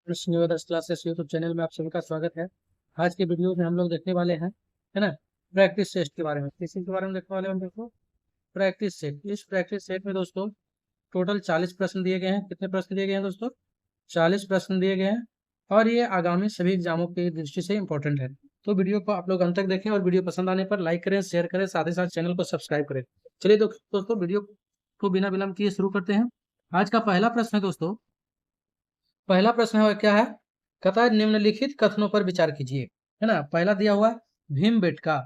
Classes YouTube channel में आप सभी का स्वागत है। आज के वीडियो में हम लोग देखने वाले हैं, है ना, प्रैक्टिस सेट के बारे में। किसी के बारे में देखने वाले हैं हम देखो, प्रैक्टिस सेट। इस प्रैक्टिस सेट में दोस्तों टोटल 40 प्रश्न दिए गए हैं। कितने प्रश्न दिए गए हैं दोस्तों? 40 प्रश्न दिए गए हैं और ये आगामी सभी एग्जामों की दृष्टि से इंपॉर्टेंट है। तो वीडियो को आप लोग अंत तक देखें और वीडियो पसंद आने पर लाइक करें, शेयर करें, साथ ही साथ चैनल को सब्सक्राइब करें। चलिए दोस्तों वीडियो को बिना विलंब किए शुरू करते हैं। आज का पहला प्रश्न है दोस्तों, पहला प्रश्न है क्या है? कहता है निम्नलिखित कथनों पर विचार कीजिए, है ना। पहला दिया हुआ है भीमबेटका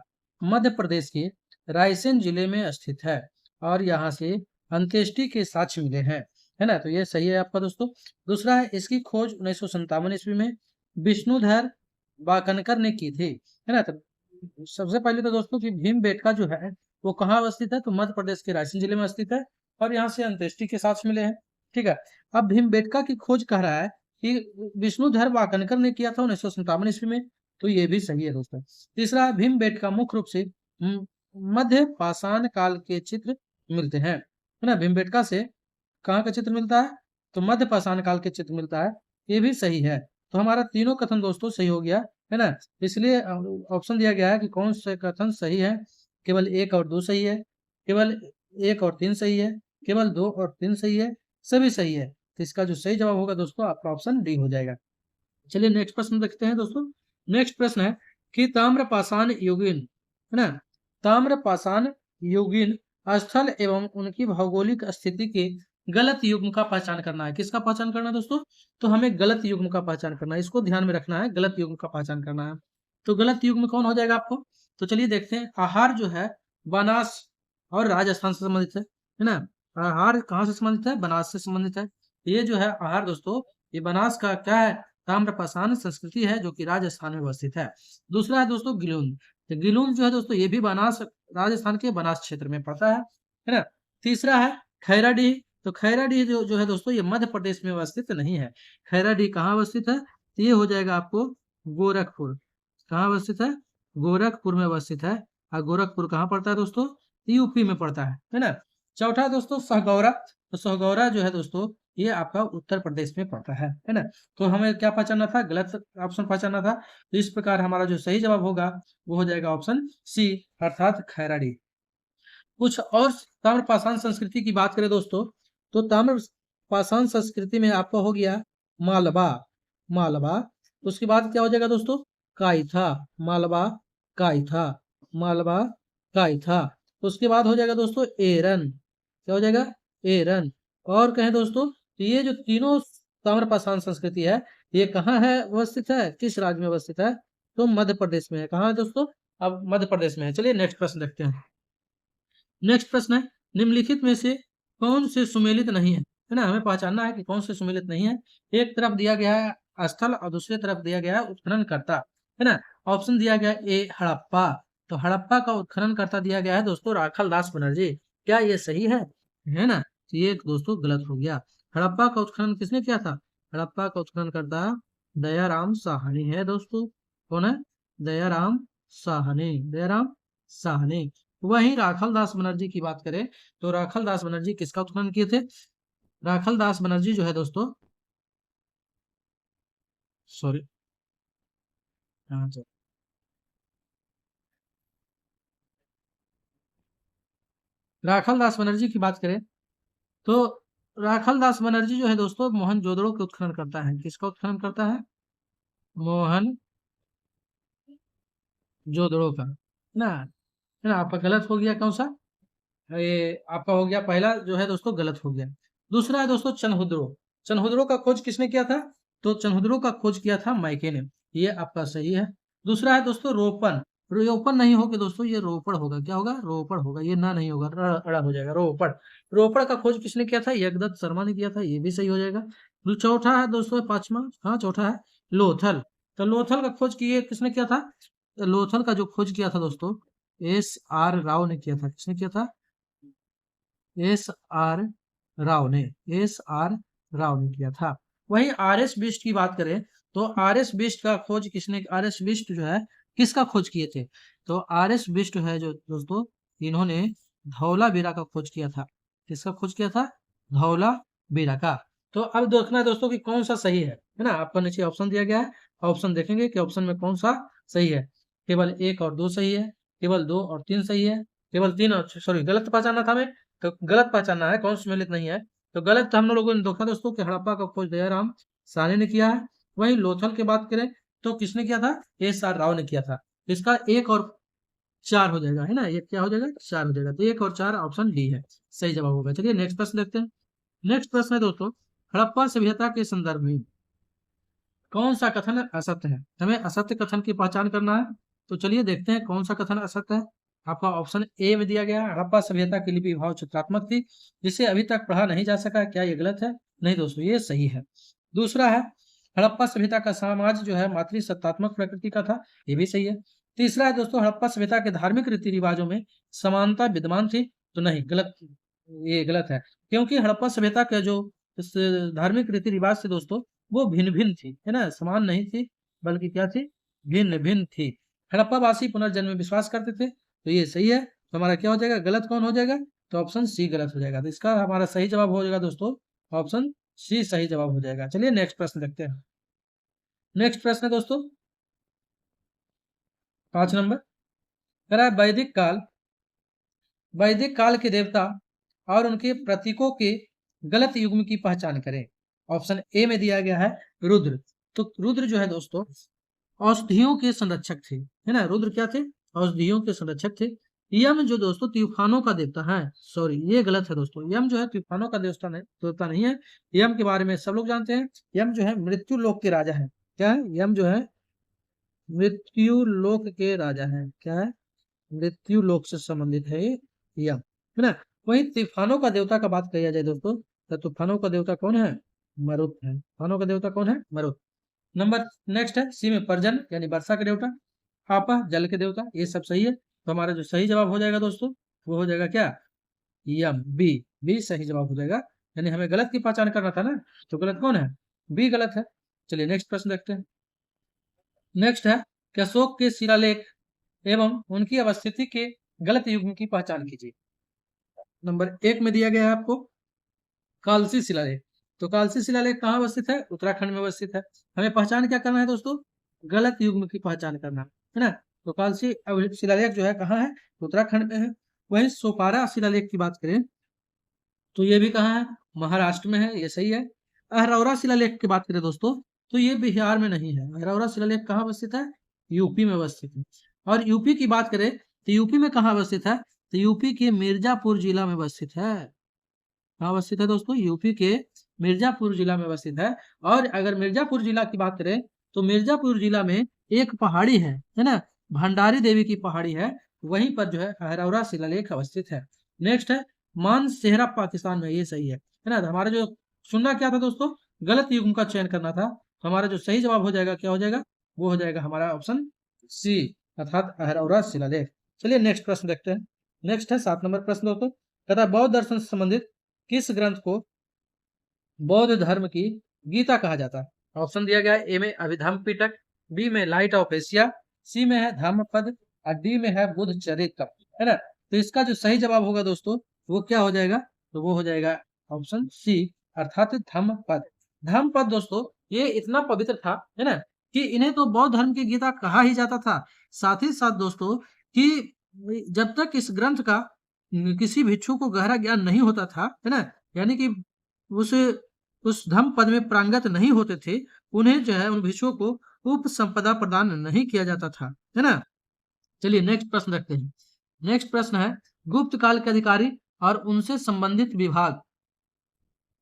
मध्य प्रदेश के रायसेन जिले में स्थित है और यहाँ से अंत्येष्टि के साक्ष्य मिले हैं, है ना। तो ये सही है आपका दोस्तों। दूसरा है इसकी खोज 1957 ईस्वी में विष्णुधर वाकनकर ने की थी, है ना। तो सबसे पहले तो दोस्तों कि भीमबेटका जो है वो कहाँ अवस्थित है? तो मध्य प्रदेश के रायसेन जिले में स्थित है और यहाँ से अंत्येष्टि के साक्ष्य मिले हैं, ठीक है। अब भीमबेटका की खोज कह रहा है कि विष्णुधर वाकनकर ने किया था 1957 ईस्वी में, तो ये भी सही है दोस्तों। तीसरा, भीमबेटका मुख्य रूप से मध्य पाषाण काल के चित्र मिलते हैं, है ना। भीमबेटका से कहाँ का चित्र मिलता है? तो मध्य पाषाण काल के चित्र मिलता है, ये भी सही है। तो हमारा तीनों कथन दोस्तों सही हो गया, है ना। इसलिए ऑप्शन दिया गया है कि कौन से कथन सही है। केवल 1 और 2 सही है, केवल 1 और 3 सही है, केवल 2 और 3 सही है, सभी सही है। तो इसका जो सही जवाब होगा दोस्तों आपका ऑप्शन डी हो जाएगा। चलिए नेक्स्ट प्रश्न देखते हैं दोस्तों। नेक्स्ट प्रश्न है कि ताम्रपाषाण युगीन, है ना, ताम्रपाषाण युगीन स्थल एवं उनकी भौगोलिक स्थिति के गलत युग्म का पहचान करना है। किसका पहचान करना है दोस्तों? तो हमें गलत युग्म का पहचान करना है, इसको ध्यान में रखना है, गलत युग्म का पहचान करना है। तो गलत युग्म कौन हो जाएगा आपको? तो चलिए देखते हैं। आहार जो है बनास और राजस्थान से संबंधित है ना। आहार कहाँ से संबंधित है? बनास से संबंधित है। ये जो है आहार दोस्तों, ये बनास का क्या है? ताम्रपाषाण संस्कृति है जो कि राजस्थान में अवस्थित है। दूसरा है दोस्तों गिलून। तो गिलून जो है दोस्तों ये भी बनास, राजस्थान के बनास क्षेत्र में पड़ता है ना। तीसरा है खैराडीह। तो खैराडीह जो है दोस्तों ये मध्य प्रदेश में अवस्थित नहीं है। खैराडीह कहाँ अवस्थित है? तो ये हो जाएगा आपको गोरखपुर। कहाँ अवस्थित है? गोरखपुर में अवस्थित है। और गोरखपुर कहाँ पड़ता है दोस्तों? यूपी में पड़ता है ना। चौथा दोस्तों सहगौरा। तो सहगौरा जो है दोस्तों ये आपका उत्तर प्रदेश में पड़ता है ना। तो हमें क्या पहचानना था? गलत ऑप्शन पहचानना था। तो इस प्रकार हमारा जो सही जवाब होगा वो हो जाएगा ऑप्शन सी, अर्थात खैराडी। कुछ और ताम्रपाषाण संस्कृति की बात करें दोस्तों, तो ताम्रपाषाण संस्कृति में आपका हो गया मालवा। मालवा उसके बाद क्या हो जाएगा दोस्तों? काइथा। मालवा काइथा, मालवा काइथा। उसके बाद हो जाएगा दोस्तों एरन। क्या हो जाएगा? एरन। और कहें दोस्तों तो ये जो तीनों ताम्रपाषाण संस्कृति है ये कहाँ है अवस्थित है? किस राज्य में अवस्थित है? तो मध्य प्रदेश में है। कहाँ है दोस्तों? अब मध्य प्रदेश में है। चलिए नेक्स्ट प्रश्न देखते हैं। नेक्स्ट प्रश्न है निम्नलिखित में से कौन से सुमेलित नहीं है ना। हमें पहचानना है कि कौन से सुमेलित नहीं है। एक तरफ दिया गया है स्थल और दूसरी तरफ दिया गया है उत्खनन करता, है ना। ऑप्शन दिया गया ए हड़प्पा। तो हड़प्पा का उत्खनन करता दिया गया है दोस्तों राखल दास बनर्जी। क्या ये सही है ना। तो ये दोस्तों गलत हो गया। हड़प्पा का उत्खनन किसने किया था? हड़प्पा का उत्खनन करता दयाराम साहनी है दोस्तों। कौन है? दयाराम साहनी, दयाराम साहनी। वहीं राखल दास बनर्जी की बात करें तो राखल दास बनर्जी किसका उत्खनन किए थे? राखल दास बनर्जी जो है दोस्तों, सॉरी, हाँ सर, राखल दास बनर्जी की बात करें तो राखल दास बनर्जी जो है दोस्तों मोहनजोदड़ो के उत्खनन करता है। किसका उत्खनन करता है? मोहन जोदड़ो का, है ना। आपका गलत हो गया कौन सा? ये आपका हो गया पहला जो है दोस्तों गलत हो गया। दूसरा है दोस्तों चनहुद्रो। चनहुद्रो का खोज किसने किया था? तो चनहुद्रो का खोज किया था माइके ने। ये आपका सही है। दूसरा है दोस्तों रोपन। रोपन नहीं होगा दोस्तों, ये रोपड़ होगा। क्या होगा? रोपड़ होगा। ये ना नहीं होगा, अड़ा हो जाएगा, रोपड़। रोपड़ का खोज किसने किया था? यज्ञदत्त शर्मा ने किया था। ये भी सही हो जाएगा। चौथा है दोस्तों, पांचवा, हाँ चौथा है लोथल। तो लोथल का खोज किए किसने किया था? लोथल का जो खोज किया था दोस्तों S R राव ने किया था। किसने किया था? एस आर राव ने, एस आर राव ने किया था। वहीं R S बिष्ट की बात करें तो R S बिष्ट का खोज किसने? R S बिष्ट जो है किसका खोज किए थे? तो R S बिष्ट है जो दोस्तों इन्होंने धौला बीरा का खोज किया था। किसका खोज किया था? धौला बीरा का। तो अब देखना है दोस्तों कि कौन सा सही है ना। आपका नीचे ऑप्शन दिया गया है, ऑप्शन देखेंगे कि ऑप्शन में कौन सा सही है। केवल 1 और 2 सही है, केवल 2 और 3 सही है, केवल 3 और सॉरी गलत पहचाना था हमें, तो गलत पहचाना है, कौन सम्मिलित नहीं है। तो गलत हम लोगों ने देखा दोस्तों कि हड़प्पा का खोज दयाराम साहनी ने किया है। वहीं लोथल की बात करें तो किसने किया था, एस आर राव ने किया था। इसका 1 और 4 हो जाएगा, है ना, ये क्या हो जाएगा, 4 हो जाएगा। तो 1 और 4 ऑप्शन डी है, सही जवाब होगा। चलिए नेक्स्ट प्रश्न देखते हैं। नेक्स्ट प्रश्न है दोस्तों, हड़प्पा सभ्यता के संदर्भ में कौन सा कथन असत्य है। हमें असत्य कथन की पहचान करना है। तो चलिए देखते हैं कौन सा कथन असत्य है। आपका ऑप्शन ए में दिया गया है, हड़प्पा सभ्यता की लिपि भाव चित्रात्मक थी, जिसे अभी तक पढ़ा नहीं जा सका। क्या ये गलत है? नहीं दोस्तों, ये सही है। दूसरा है, हड़प्पा सभ्यता का समाज जो है मातृ सत्तात्मक प्रकृति का था, ये भी सही है। तीसरा है दोस्तों, हड़प्पा सभ्यता के धार्मिक रीति रिवाजों में समानता विद्यमान थी, तो नहीं, गलत, ये गलत है। क्योंकि हड़प्पा सभ्यता के जो इस धार्मिक रीति रिवाज थे दोस्तों, वो भिन्न भिन्न थी, है ना, समान नहीं थी, बल्कि क्या थी, भिन्न भिन्न थी। हड़प्पा वासी पुनर्जन्म में विश्वास करते थे, तो ये सही है। तो हमारा क्या हो जाएगा, गलत कौन हो जाएगा, तो ऑप्शन सी गलत हो जाएगा। तो इसका हमारा सही जवाब हो जाएगा दोस्तों, ऑप्शन सी सही जवाब हो जाएगा। चलिए नेक्स्ट प्रश्न देखते हैं। नेक्स्ट प्रश्न है दोस्तों 5 नंबर, कह रहा है वैदिक काल के देवता और उनके प्रतीकों के गलत युग्म की पहचान करें। ऑप्शन ए में दिया गया है रुद्र। तो रुद्र जो है दोस्तों औषधियों के संरक्षक थे, है ना, रुद्र क्या थे, औषधियों के संरक्षक थे। यम जो दोस्तों तूफानों का देवता है, सॉरी ये गलत है दोस्तों, यम जो है तूफानों का देवता नहीं है। यम के बारे में सब लोग जानते हैं, यम जो है मृत्यु लोक के राजा है। क्या है, यम जो है मृत्यु लोक के राजा है। क्या है, मृत्यु लोक से संबंधित है ये यम, है ना। वहीं तूफानों का देवता का बात किया जाए दोस्तों, तो तूफानों का देवता कौन है, मरुत है। तूफानों का देवता कौन है, मरुत। नंबर नेक्स्ट है, सी में पर्जन यानी वर्षा के देवता, आपा जल के देवता, ये सब सही है। तो हमारा जो सही जवाब हो जाएगा दोस्तों, वो हो जाएगा क्या, यम, बी। बी सही जवाब हो जाएगा। यानी हमें गलत की पहचान करना था ना, तो गलत कौन है, बी गलत है। चलिए नेक्स्ट प्रश्न देखते हैं। नेक्स्ट है कि अशोक के शिलालेख एवं उनकी अवस्थिति के गलत युग्म की पहचान कीजिए। नंबर 1 में दिया गया है आपको कालसी शिलालेख। तो कालसी शिलालेख कहाँ अवस्थित है, उत्तराखंड में अवस्थित है। हमें पहचान क्या करना है दोस्तों, गलत युग्म की पहचान करना है ना। तो कालसी शिलालेख जो है कहाँ है, उत्तराखंड में है। वहीं सोपारा शिलालेख की बात करें तो ये भी कहाँ है, महाराष्ट्र में है, ये सही है। अहरौरा शिलालेख की बात करें दोस्तों, तो ये बिहार में नहीं है। अहरौरा शिलालेख कहाँ अवस्थित है, यूपी में अवस्थित है। और यूपी की बात करें तो यूपी में कहाँ अवस्थित है, तो यूपी के मिर्जापुर जिला में अवस्थित है। कहाँ अवस्थित है दोस्तों, यूपी के मिर्जापुर जिला में अवस्थित है। और अगर मिर्जापुर जिला की बात करें तो मिर्जापुर जिला में एक पहाड़ी है ना, भंडारी देवी की पहाड़ी है, वहीं पर जो है अहरौरा शिलालेख अवस्थित है। नेक्स्ट है मानसेहरा पाकिस्तान में, ये सही है ना। तो हमारा जो सुनना क्या था दोस्तों, गलत युग्म का चयन करना था। तो हमारा जो सही जवाब हो जाएगा, क्या हो जाएगा, वो हो जाएगा हमारा ऑप्शन सी, अर्थात अहरौरा शिलालेख। चलिए नेक्स्ट प्रश्न देखते हैं। नेक्स्ट है 7 नंबर प्रश्न दोस्तों, कहता है बौद्ध दर्शन से संबंधित किस ग्रंथ को बौद्ध धर्म की गीता कहा जाता है। ऑप्शन दिया गया है, ए में अभिधम्म पिटक, बी में लाइट ऑफ एशिया, सी में है धम्मपद और डी में है बुद्ध चरित्र, है ना। तो इसका जो सही जवाब होगा दोस्तों, वो क्या हो जाएगा, तो वो हो जाएगा ऑप्शन सी, अर्थात धम्मपद। धम्मपद दोस्तों ये इतना पवित्र था, है ना, कि इन्हें तो बौद्ध धर्म की गीता कहा ही जाता था। साथ ही साथ दोस्तों कि जब तक इस ग्रंथ का किसी भिक्षु को गहरा ज्ञान नहीं होता था, है ना, यानी कि उस उस धम्म पद में प्रांगत नहीं होते थे, उन्हें जो है उन भिक्षुओं को उप संपदा प्रदान नहीं किया जाता था, है ना। चलिए नेक्स्ट प्रश्न रखते हैं। नेक्स्ट प्रश्न है गुप्त काल के अधिकारी और उनसे संबंधित विभाग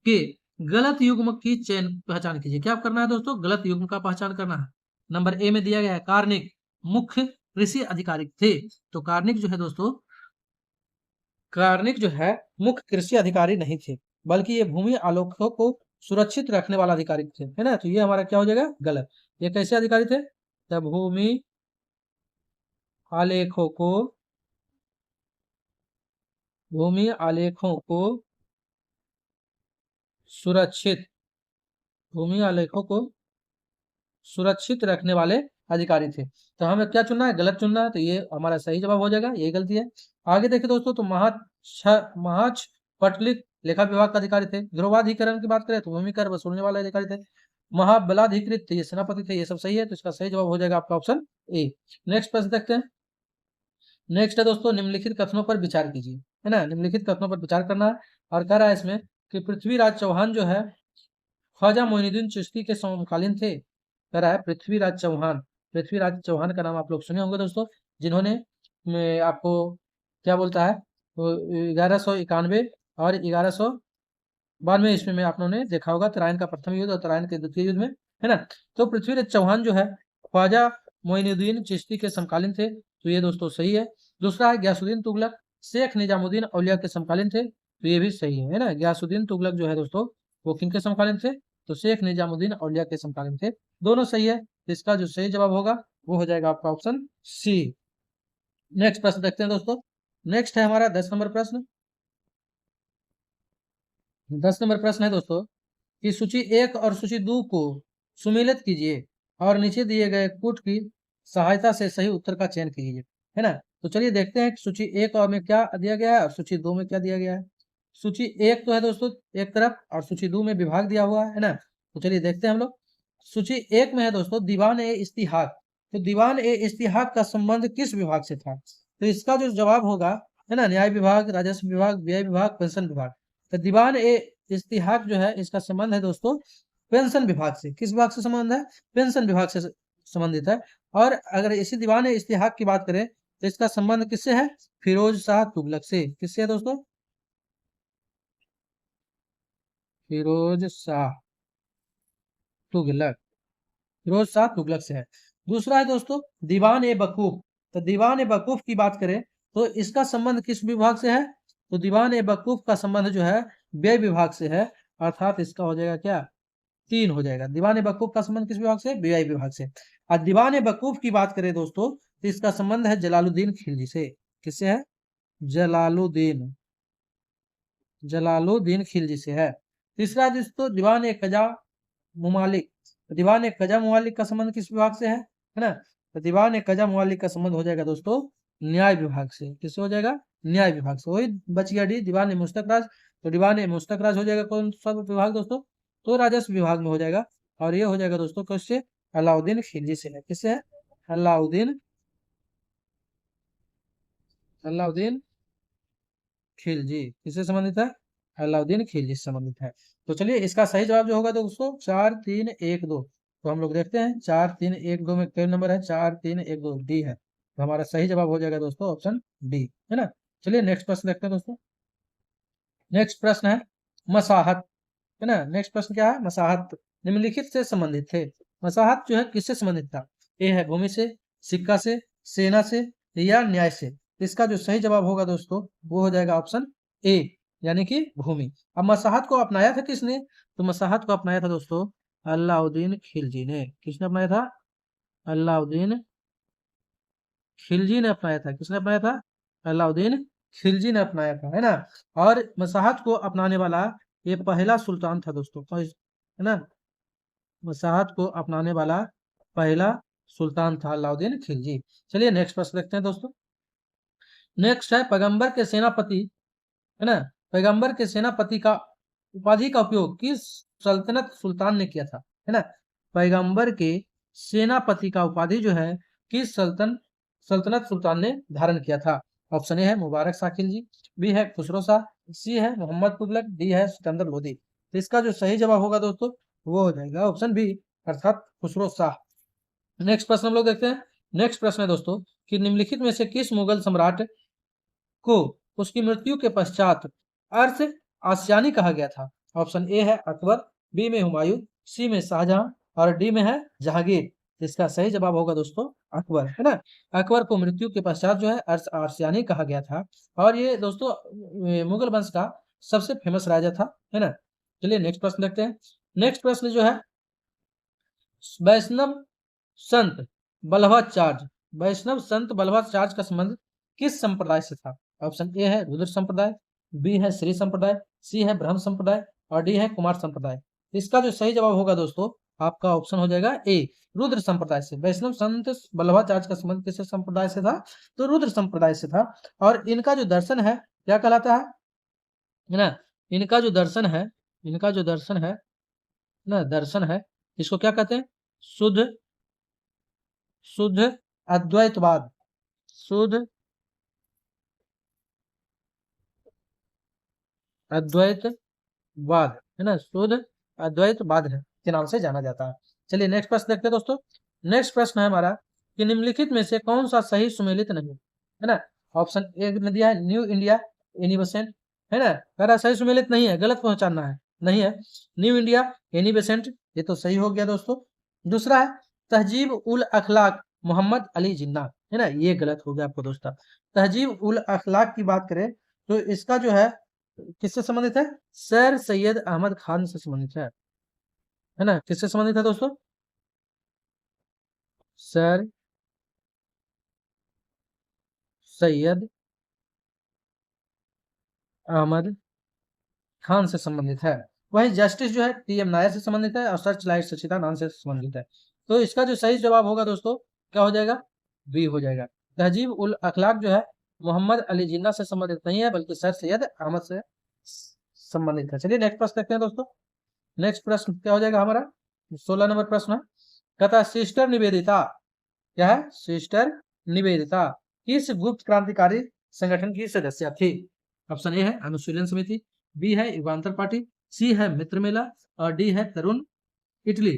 के गलत युग्म की चयन पहचान कीजिए। क्या करना है दोस्तों, गलत युग्म का पहचान करना है। नंबर ए में दिया गया है कार्निक मुख्य कृषि अधिकारी थे। तो कार्निक जो है दोस्तों, कार्निक जो है मुख्य कृषि अधिकारी नहीं थे, बल्कि ये भूमि आलेखों को सुरक्षित रखने वाला अधिकारी थे, है ना। तो ये हमारा क्या हो जाएगा, गलत। ये कैसे अधिकारी थे, तो भूमि आलेखों को सुरक्षित भूमि आलेखों को सुरक्षित रखने वाले अधिकारी थे। तो हमें क्या चुनना है, गलत चुनना है। तो ये हमारा सही जवाब हो जाएगा, ये गलती है। आगे देखिए दोस्तों, तो महाछ लेखा विभाग का अधिकारी थे। ध्रुवाधिकरण की बात करें तो भूमिकर वसूलने वाले अधिकारी थे। महाबलाधिकृत थे, ये सेनापति थे। ये सब सही है, तो इसका सही जवाब हो जाएगा आपका ऑप्शन ए। नेक्स्ट प्रश्न देखते हैं। नेक्स्ट है दोस्तों, निम्नलिखित कथनों पर विचार कीजिए, है ना। निम्नलिखित कथनों पर विचार करना है और कह रहा है इसमें कि पृथ्वीराज चौहान जो है ख्वाजा मोइनुद्दीन चिश्ती के समकालीन थे। कह रहा है पृथ्वीराज चौहान। पृथ्वीराज चौहान का नाम आप लोग सुने होंगे दोस्तों, जिन्होंने आपको क्या बोलता है, 1191 और 1192 ईस्वी में आपने देखा होगा तराइन का प्रथम युद्ध और तराइन के द्वितीय युद्ध में, है ना। तो पृथ्वीराज चौहान जो है ख्वाजा मोइनुद्दीन चिश्ती के समकालीन थे, तो ये दोस्तों सही है। दूसरा है गयासुद्दीन तुगलक शेख निजामुद्दीन औलिया के समकालीन थे, तो ये भी सही है ना। गयासुद्दीन तुगलक जो है दोस्तों वो किनके समकालीन थे, तो शेख निजामुद्दीन औलिया के समकालीन थे। दोनों सही है, तो इसका जो सही जवाब होगा वो हो जाएगा आपका ऑप्शन सी। नेक्स्ट प्रश्न देखते हैं दोस्तों। नेक्स्ट है हमारा 10 नंबर प्रश्न। 10 नंबर प्रश्न है दोस्तों कि सूची 1 और सूची 2 को सुमेलित कीजिए और नीचे दिए गए कूट की सहायता से सही उत्तर का चयन कीजिए, है ना। तो चलिए देखते हैं कि सूची 1 और में क्या दिया गया है और सूची 2 में क्या दिया गया है। सूची 1 तो है दोस्तों एक तरफ और सूची 2 में विभाग दिया हुआ है ना। तो चलिए देखते हैं हम लोग। सूची 1 में है दोस्तों दीवान ए इस्तिहाक। तो दीवान ए इस्तिहाक का संबंध किस विभाग से था, तो इसका जो जवाब होगा, है ना, न्याय विभाग, राजस्व विभाग, व्यय विभाग, पेंशन विभाग। तो दीवान ए इस्तिहाक जो है इसका संबंध है दोस्तों पेंशन विभाग से। किस विभाग से संबंध है, पेंशन विभाग से संबंधित है। और अगर इसी दीवान ए इस्तिहाक की बात करें तो इसका संबंध किससे है, फिरोज शाह तुगलक से। किससे है दोस्तों, फिरोज शाह तुगलक, फिरोज शाह तुगलक से है। दूसरा है दोस्तों दीवान ए वकूफ। तो दीवान ए वकूफ की बात करें तो इसका संबंध किस विभाग से है, तो दीवान ए वकूफ का संबंध जो है व्यय विभाग से है, अर्थात इसका हो जाएगा क्या, 3 हो जाएगा। दीवान ए वकूफ का संबंध किस विभाग से, व्यय विभाग से। और दीवान ए वकूफ की बात करें दोस्तों तो इसका संबंध है जलालुद्दीन खिलजी से। किससे है, जलालुद्दीन, जलालुद्दीन खिलजी से है। तीसरा दोस्तों दीवान ए कजा मुमालिक। दीवान ए कजा मुमालिक का संबंध किस विभाग से है ना। तो दीवान ए कजा मुमालिक का संबंध हो जाएगा दोस्तों न्याय विभाग से। किससे हो जाएगा, न्याय विभाग से। वही बच गया डी, दीवान ए मुस्तक राज। तो दीवान ए मुस्तक राज हो जाएगा कौन सा विभाग दोस्तों, तो राजस्व विभाग में हो जाएगा। और ये हो जाएगा दोस्तों किससे, अलाउद्दीन खिलजी से है। किससे है, अलाउद्दीन, अलाउद्दीन खिलजी। किससे संबंधित है, अलाउद्दीन खिलजी से संबंधित है। तो चलिए इसका सही जवाब जो होगा दोस्तों 4 3 1 2। तो हम लोग देखते हैं 4 3 1 2 में कई नंबर है, 4 3 1 2 डी है। तो हमारा सही जवाब हो जाएगा दोस्तों ऑप्शन डी, है ना। चलिए नेक्स्ट प्रश्न देखते हैं दोस्तों। नेक्स्ट प्रश्न है मसाहत, है ना। नेक्स्ट प्रश्न क्या है, मसाहत निम्नलिखित से संबंधित थे। मसाहत जो है किससे संबंधित था, ए है भूमि से, सिक्का से, सेना से या न्याय से। इसका जो सही जवाब होगा दोस्तों वो हो जाएगा ऑप्शन ए, यानी कि भूमि। अब मसाहत को अपनाया था किसने, तो मसाहत को अपनाया था दोस्तों अलाउद्दीन खिलजी ने। किसने अपनाया था, अलाउद्दीन खिलजी ने अपनाया था। किसने अपनाया था, अलाउद्दीन खिलजी ने अपनाया था, है ना। और मसाहत को अपनाने वाला ये पहला सुल्तान था दोस्तों, है ना। मसाहत को अपनाने वाला पहला सुल्तान था अलाउद्दीन खिलजी। चलिए नेक्स्ट प्रश्न देखते हैं दोस्तों। नेक्स्ट है पैगंबर के सेनापति, है ना। पैगंबर के सेनापति का उपाधि का उपयोग किस सल्तनत सुल्तान ने किया था, है ना। पैगंबर के सेनापति का उपाधि जो है किस सल्तनत सुल्तान ने धारण किया था। ऑप्शन ए है मुबारक शाह खिलजी, बी है खुसरो शाह, सी है मोहम्मद तुगलक, डी है सिकंदर लोदी। तो इसका जो सही जवाब होगा दोस्तों वो हो जाएगा ऑप्शन बी, अर्थात खुसरो शाह। नेक्स्ट प्रश्न हम लोग देखते हैं। नेक्स्ट प्रश्न है दोस्तों कि निम्नलिखित में से किस मुगल सम्राट को उसकी मृत्यु के पश्चात अर्थ आसियानी कहा गया था। ऑप्शन ए है अकबर, बी में हुमायूं, सी में शाहजहां और डी में है जहांगीर। इसका सही जवाब होगा दोस्तों अकबर, है ना। अकबर को मृत्यु के पश्चात जो है अर्थ आसियानी कहा गया था और ये दोस्तों मुगल वंश का सबसे फेमस राजा था, है ना। चलिए नेक्स्ट प्रश्न देखते हैं। नेक्स्ट प्रश्न जो है वैष्णव संत बल्लभाचार्य, वैष्णव संत बल्लभाचार्य का संबंध किस संप्रदाय से था। ऑप्शन ए है रुद्र संप्रदाय, बी है श्री संप्रदाय, सी है ब्रह्म संप्रदाय और डी है कुमार संप्रदाय। इसका जो सही जवाब होगा दोस्तों आपका ऑप्शन हो जाएगा ए, रुद्र संप्रदाय से। वैष्णव संत बल्लभाचार्य का संबंध किस संप्रदाय से था, तो रुद्र संप्रदाय से था। और इनका जो दर्शन है क्या कहलाता है ना, इनका जो दर्शन है, इनका जो दर्शन है ना, दर्शन है, इसको क्या कहते हैं? शुद्ध शुद्ध अद्वैतवाद। शुद्ध अद्वैतवाद है ना, शुद्ध अद्वैतवाद है के नाम से जाना जाता है। चलिए नेक्स्ट प्रश्न देखते हैं दोस्तों। नेक्स्ट प्रश्न है हमारा कि निम्नलिखित में से कौन सा सही सुमेलित नहीं है ना। ऑप्शन ए में दिया है न्यू इंडिया एनिबेसेंट, है ना, कह रहा सही सुमेलित नहीं है, गलत पहचानना है, नहीं है। न्यू इंडिया एनिबेसेंट, ये तो सही हो गया दोस्तों। दूसरा है तहजीब उल अखलाक मोहम्मद अली जिन्ना, है ना, ये गलत हो गया आपको दोस्तों। तहजीब उल अखलाक की बात करें तो इसका जो है किससे संबंधित है? सर सैयद अहमद खान से संबंधित है ना, किससे संबंधित है दोस्तों? सर सैयद अहमद खान से संबंधित है। वही जस्टिस जो है टी एम नायर से संबंधित है और सर्च लाइट सचिदानंद से संबंधित है। तो इसका जो सही जवाब होगा दोस्तों क्या हो जाएगा? बी हो जाएगा। तहजीब उल अखलाक जो है मोहम्मद अली जिन्ना से संबंधित नहीं है, बल्कि सर सैयद अहमद से संबंधित है। चलिए नेक्स्ट प्रश्न देखते हैं दोस्तों। नेक्स्ट प्रश्न क्या हो जाएगा हमारा? 16 नंबर प्रश्न है, कहता है सिस्टर निवेदिता, क्या है? सिस्टर निवेदिता किस गुप्त क्रांतिकारी संगठन की सदस्य थी? ऑप्शन ए है अनुशीलन समिति, बी है युगांतर पार्टी, सी है मित्र मेला और डी है तरुण इटली।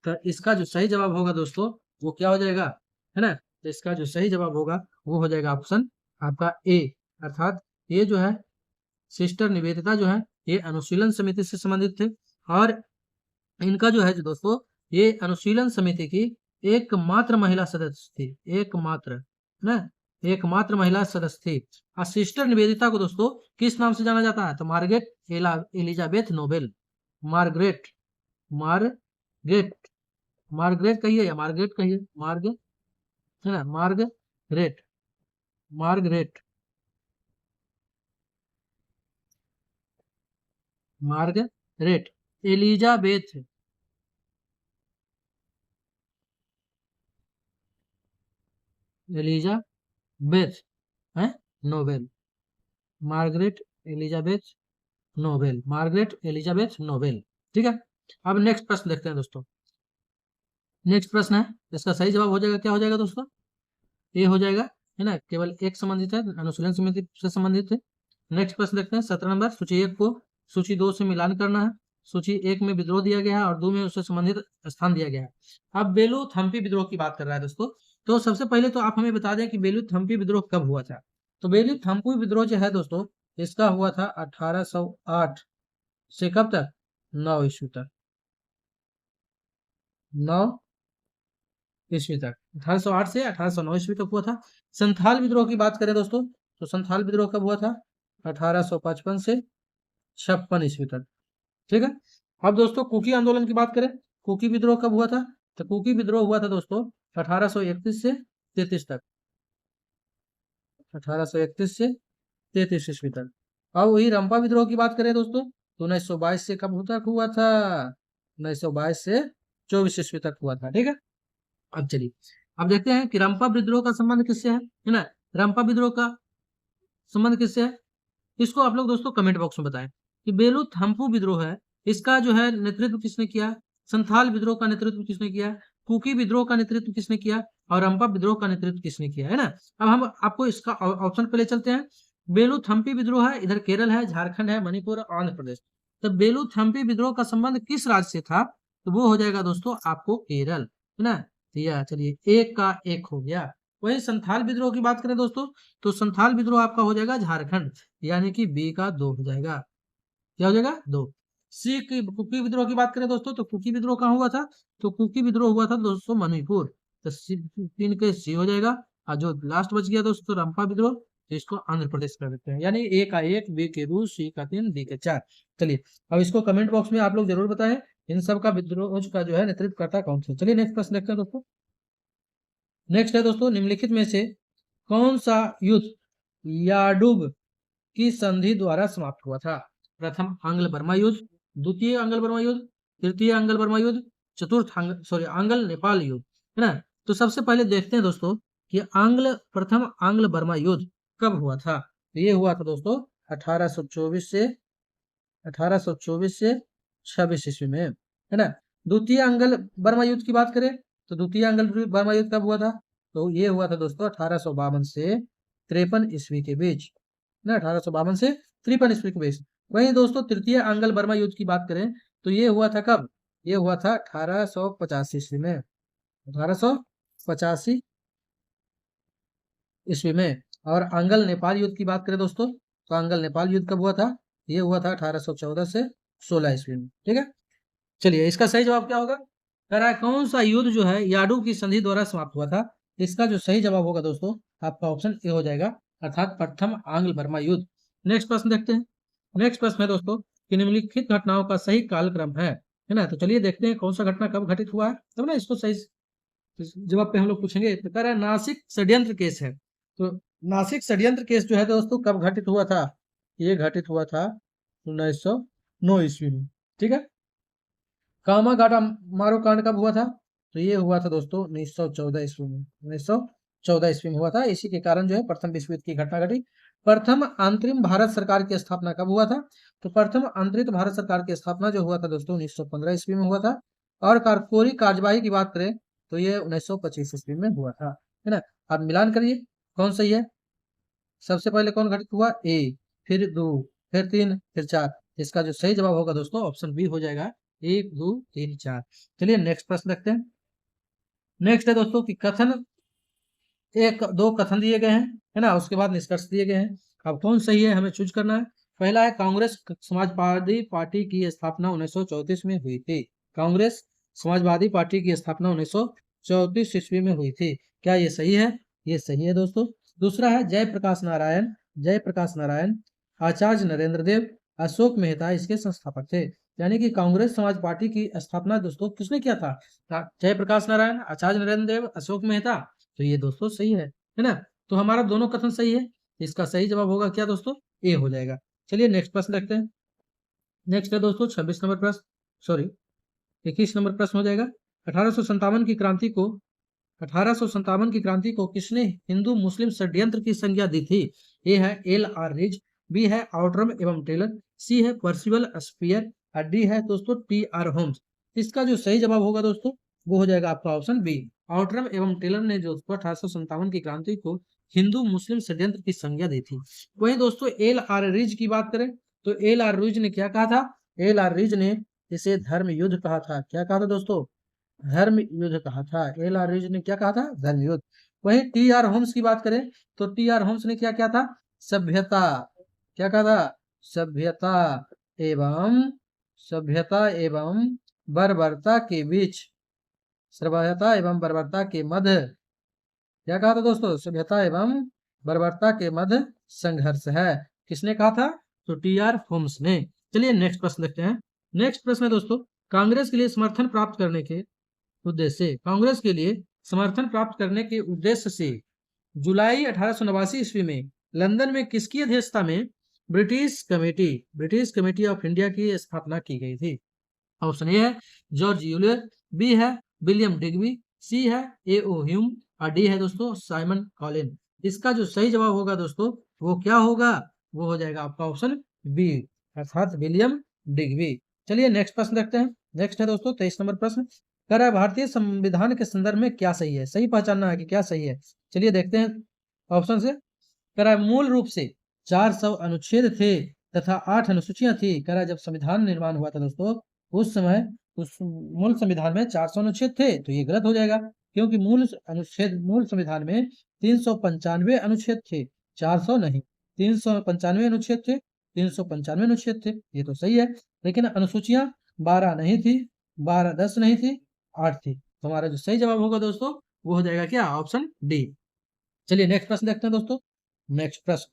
तो इसका जो सही जवाब होगा दोस्तों वो क्या हो जाएगा, है ना, तो इसका जो सही जवाब होगा वो हो जाएगा ऑप्शन आपका ए, अर्थात ये जो है सिस्टर निवेदिता जो है ये अनुशीलन समिति से संबंधित थे और इनका जो है जो दोस्तों ये अनुशीलन समिति की एकमात्र महिला सदस्य थी, एकमात्र ना, एकमात्र महिला सदस्य थी। और सिस्टर निवेदिता को दोस्तों किस नाम से जाना जाता है? तो Margaret Elizabeth Noble, Margaret, Margaret, Margaret कहिए या मार्गरेट कहिए, मार्ग, है ना, Margaret, Margaret, Margaret Elizabeth, Elizabeth है Noble, Margaret Elizabeth Noble, Margaret Elizabeth Noble. ठीक है, अब नेक्स्ट प्रश्न देखते हैं दोस्तों। नेक्स्ट प्रश्न है, इसका सही जवाब हो जाएगा, क्या हो जाएगा दोस्तों? ये हो जाएगा, है ना, केवल एक संबंधित है, अनुशीलन समिति से संबंधित है। नेक्स्ट प्रश्न देखते हैं 17 नंबर, सूची 1 को सूची 2 से मिलान करना है। सूची 1 में विद्रोह दिया गया है और 2 में उससे संबंधित स्थान दिया गया है। अब बेलूथ हम्पी विद्रोह की बात कर रहा है दोस्तों। तो सबसे पहले तो आप हमें बता दें कि बेलूथ हम्पी विद्रोह कब हुआ था। तो बेलूथ हम्पी विद्रोह जो है दोस्तों इसका हुआ था 1808 से कब तक? 9 ईस्वी तक, 9 ईस्वी तक, 1808 से 1809 ईस्वी तक हुआ था। संथाल विद्रोह की बात करें दोस्तों तो संथाल विद्रोह कब हुआ था? 1855 से 56 ईस्वी तक। ठीक है, अब दोस्तों कुकी आंदोलन की बात करें, कुकी विद्रोह कब हुआ था? तो कुकी विद्रोह हुआ था दोस्तों 1831 से 33 तक, 1831 से 33 ईस्वी तक। अब वही रंपा विद्रोह की बात करें दोस्तों तो 1922 से कब तक हुआ था? 1922 से 24 ईस्वी तक हुआ था। ठीक है, अब चलिए अब देखते हैं कि रंपा विद्रोह का संबंध किससे है ना, रंपा विद्रोह का संबंध किससे है, इसको आप लोग दोस्तों कमेंट बॉक्स में बताएं कि बेलूथ हम्पू विद्रोह है, इसका जो है नेतृत्व किसने किया? संथाल विद्रोह का नेतृत्व किसने किया? कुकी विद्रोह का नेतृत्व किसने किया? और रंपा विद्रोह का नेतृत्व किसने किया, है ना। अब हम आपको इसका ऑप्शन पे ले चलते हैं। बेलूथ हम्पी विद्रोह है, इधर केरल है, झारखंड है, मणिपुर और आंध्र प्रदेश। तो बेलूथ हम्पी विद्रोह का संबंध किस राज्य से था? तो वो हो जाएगा दोस्तों आपको केरल, है ना। या चलिए एक का एक हो गया। वही संथाल विद्रोह की बात करें दोस्तों तो संथाल विद्रोह आपका हो जाएगा झारखंड, यानी कि बी का 2 हो जाएगा। क्या हो जाएगा? 2। सी की कुकी विद्रोह की बात करें दोस्तों तो कुकी विद्रोह कहाँ हुआ था? तो कुकी विद्रोह हुआ था दोस्तों मणिपुर, तो 3 के सी हो जाएगा। और जो लास्ट बच गया दोस्तों रंपा विद्रोह, तो इसको आंध्र प्रदेश कर देते हैं, यानी ए का 1, बी के 2, सी का 3, डी के 4। चलिए अब इसको कमेंट बॉक्स में आप लोग जरूर बताएं इन सब का विद्रोह का जो है नेतृत्व करता कौन सा। चलिए नेक्स्ट प्रश्न देखते हैं दोस्तों। नेक्स्ट है दोस्तों, निम्नलिखित में से कौन सा युद्ध याडुब की संधि द्वारा समाप्त हुआ था? प्रथम आंग्ल बर्मा युद्ध, द्वितीय आंग्ल बर्मा युद्ध, तृतीय आंग्ल बर्मा युद्ध, चतुर्थ आंग्ल नेपाल युद्ध, है ना। तो सबसे पहले देखते हैं दोस्तों कि प्रथम आंग्ल बर्मा युद्ध कब हुआ था। तो ये हुआ था दोस्तों 1824 से 1824 से 26 ईस्वी में, है ना। द्वितीय अंगल बर्मा युद्ध की बात करें तो द्वितीय अंगल बर्मा युद्ध कब हुआ था? तो ये हुआ था दोस्तों 1852 से 53 ईस्वी के बीच, ना 1852 से 53 ईस्वी के बीच। वहीं दोस्तों तृतीय अंगल बर्मा युद्ध की बात करें तो ये हुआ था कब? ये हुआ था 1885 ईस्वी में, 1885 ईस्वी में। और अंगल नेपाल युद्ध की बात करें दोस्तों तो अंगल नेपाल युद्ध कब हुआ था? ये हुआ था 1814 से 16 ईस्वी में, ठीक है। चलिए इसका सही जवाब क्या होगा? कह रहा है कौन सा युद्ध जो है याडू की संधि द्वारा समाप्त हुआ था? इसका जो सही जवाब होगा दोस्तों आपका ऑप्शन ए हो जाएगा, अर्थात प्रथम आंग्ल बर्मा युद्ध। नेक्स्ट प्रश्न देखते हैं। नेक्स्ट प्रश्न है दोस्तों कि निम्नलिखित घटनाओं का सही कालक्रम है ना। तो चलिए देखते हैं कौन सा घटना कब घटित हुआ है, तब ना इसको सही जवाब पे हम लोग पूछेंगे। तो कह रहा है नासिक षड्यंत्र केस है, तो नासिक षड्यंत्र केस जो है दोस्तों कब घटित हुआ था? ये घटित हुआ था 1909 ईस्वी में, ठीक है। कामागाटा मारो कांड कब हुआ था? तो ये हुआ था दोस्तों 1914 ईस्वी में, 1914 ईस्वी में हुआ था। इसी के कारण जो है प्रथम विश्व युद्ध की घटना घटी। प्रथम अंतरिम भारत सरकार की स्थापना कब हुआ था? तो प्रथम अंतरिम भारत सरकार की स्थापना जो हुआ था दोस्तों 1915 ईस्वी में हुआ था। और कारकोरी कार्यवाही की बात करें तो ये 1925 ईस्वी में हुआ था, है ना। आप मिलान करिए कौन सही है। सबसे पहले कौन घटित हुआ? ए, फिर 2, फिर 3, फिर 4। इसका जो सही जवाब होगा दोस्तों ऑप्शन बी हो जाएगा, 1, 2, 3, 4। चलिए नेक्स्ट प्रश्न देखते हैं। नेक्स्ट है दोस्तों कि कथन, एक दो कथन दिए गए हैं, है ना, उसके बाद निष्कर्ष दिए गए हैं। अब कौन सही है हमें चूज करना है। पहला है कांग्रेस समाजवादी पार्टी की स्थापना 1934 में हुई थी। कांग्रेस समाजवादी पार्टी की स्थापना 1934 ईस्वी में हुई थी। क्या ये सही है? ये सही है दोस्तों। दूसरा है जयप्रकाश नारायण, जयप्रकाश नारायण, आचार्य नरेंद्र देव, अशोक मेहता इसके संस्थापक थे। यानी कि कांग्रेस समाज पार्टी की स्थापना दोस्तों किसने किया था? जयप्रकाश नारायण, आचार्य नरेंद्र देव, अशोक मेहता। तो ये दोस्तों सही है ना। तो हमारा दोनों कथन सही है। इसका सही जवाब होगा क्या दोस्तों? ए हो जाएगा। चलिए नेक्स्ट प्रश्न देखते हैं। नेक्स्ट है दोस्तों 26 नंबर प्रश्न, सॉरी 21 नंबर प्रश्न हो जाएगा। 1857 की क्रांति को 1857 की क्रांति को किसने हिंदू मुस्लिम षड्यंत्र की संज्ञा दी थी? ए है एल आर रिज, बी है आउटरम एवं टेलर, सी है पर्सिवल स्पीयर और डी है दोस्तों टी आर होम्स। इसका जो सही जवाब होगा दोस्तों वो हो जाएगा आपका ऑप्शन बी, आउटरम एवं टेलर ने जो 1857 की क्रांति को हिंदू मुस्लिम षड्यंत्र की संज्ञा दी थी। वहीं दोस्तों एल आर रिज की बात करें तो एल आर रिज ने क्या कहा था? एल आर रिज ने इसे धर्म युद्ध कहा था। क्या कहा था दोस्तों? धर्म युद्ध कहा था। एल आर रिज ने क्या कहा था? धर्म युद्ध। वहीं टी आर होम्स की बात करें तो टी आर होम्स ने क्या किया था? सभ्यता, क्या कहा था? सभ्यता एवं सभ्यता एवं बर्बरता के बीच, सभ्यता एवं बर्बरता के मध्य, क्या कहा था दोस्तों? सभ्यता एवं बर्बरता के मध्य संघर्ष है। किसने कहा था? तो टी आर होम्स ने। चलिए नेक्स्ट प्रश्न देखते हैं। नेक्स्ट प्रश्न है दोस्तों कांग्रेस के लिए समर्थन प्राप्त करने के उद्देश्य से, कांग्रेस के लिए समर्थन प्राप्त करने के उद्देश्य से जुलाई 1889 ईस्वी में लंदन में किसकी अध्यक्षता में ब्रिटिश कमेटी ऑफ इंडिया की स्थापना की गई थी? ऑप्शन ए है जॉर्ज यूलर, बी है विलियम डिग्बी, सी है ए ओ ह्यूम और डी है दोस्तों साइमन कॉलिन। इसका जो सही जवाब होगा दोस्तों वो क्या होगा? वो हो जाएगा आपका ऑप्शन बी, अर्थात विलियम डिग्बी। चलिए नेक्स्ट प्रश्न देखते हैं। नेक्स्ट है दोस्तों 23 नंबर प्रश्न, कह रहा है भारतीय संविधान के संदर्भ में क्या सही है? सही पहचानना है कि क्या सही है। चलिए देखते हैं ऑप्शन से। कह रहा है मूल रूप से 400 अनुच्छेद थे तथा 8 अनुसूचियां थी। कह रहा है जब संविधान निर्माण हुआ था दोस्तों उस समय उस मूल संविधान में 400 अनुच्छेद थे। तो ये गलत हो जाएगा क्योंकि मूल संविधान में 395 अनुच्छेद थे, 400 नहीं। 395 अनुच्छेद थे, 395 अनुच्छेद थे, ये तो सही है। लेकिन अनुसूचियां 12 नहीं थी, 10 नहीं थी, 8 थी। तो हमारा जो सही जवाब होगा दोस्तों वो हो जाएगा क्या? Option D. चलिए नेक्स्ट प्रश्न देखते हैं दोस्तों। नेक्स्ट प्रश्न,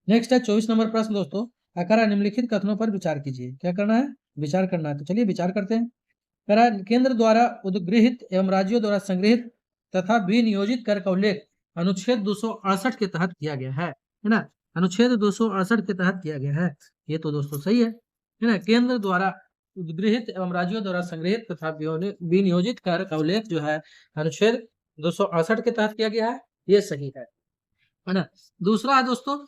नेक्स्ट है 24 नंबर प्रश्न दोस्तों, करा निम्नलिखित कथनों पर विचार कीजिए। क्या करना है? विचार करना है। तो चलिए विचार करते हैं। करा केंद्र द्वारा उद्गृहित एवं राज्यों द्वारा संग्रहित तथा विनियोजित कर का उल्लेख अनुच्छेद 268 के तहत किया गया है ना। अनुच्छेद 268 के तहत किया गया है। ये तो दोस्तों सही है ना। केंद्र द्वारा उद्गृहित एवं राज्यों द्वारा संग्रहित तथा विनियोजित कर का उल्लेख जो है अनुच्छेद 268 के तहत किया गया है, ये सही है ना। दूसरा है दोस्तों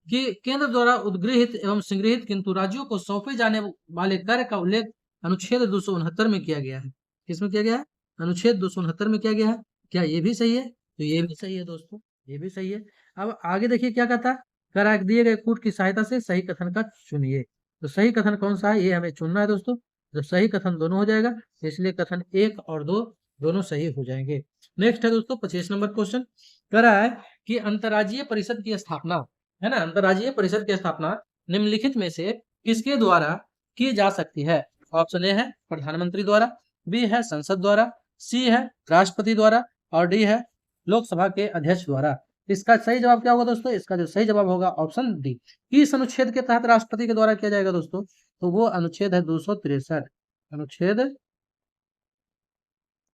कि केंद्र द्वारा उद्गृहित एवं संग्रहित किंतु राज्यों को सौंपे जाने वाले कर का उल्लेख अनुच्छेद 269 में किया गया है। किसमें किया गया है? अनुच्छेद 269 में किया गया है। क्या ये भी सही है? तो ये भी सही है दोस्तों, ये भी सही है। अब आगे देखिए क्या कहता है, कर दिए गए कूट की सहायता से सही कथन का चुनिए। तो सही कथन कौन सा है, ये हमें चुनना है दोस्तों। जब सही कथन दोनों हो जाएगा, इसलिए कथन 1 और 2 दोनों सही हो जाएंगे। नेक्स्ट है दोस्तों 25 नंबर क्वेश्चन। कह रहा है कि अंतर्राज्यीय परिषद की स्थापना, है ना, अंतर्राज्यीय परिषद की स्थापना निम्नलिखित में से किसके द्वारा की जा सकती है? ऑप्शन ए है प्रधानमंत्री द्वारा, बी है संसद द्वारा, सी है राष्ट्रपति द्वारा और डी है लोकसभा के अध्यक्ष द्वारा। इसका सही जवाब क्या होगा दोस्तों? इसका जो सही जवाब होगा ऑप्शन डी। किस अनुच्छेद के तहत राष्ट्रपति के द्वारा किया जाएगा दोस्तों? तो वो अनुच्छेद है 263, अनुच्छेद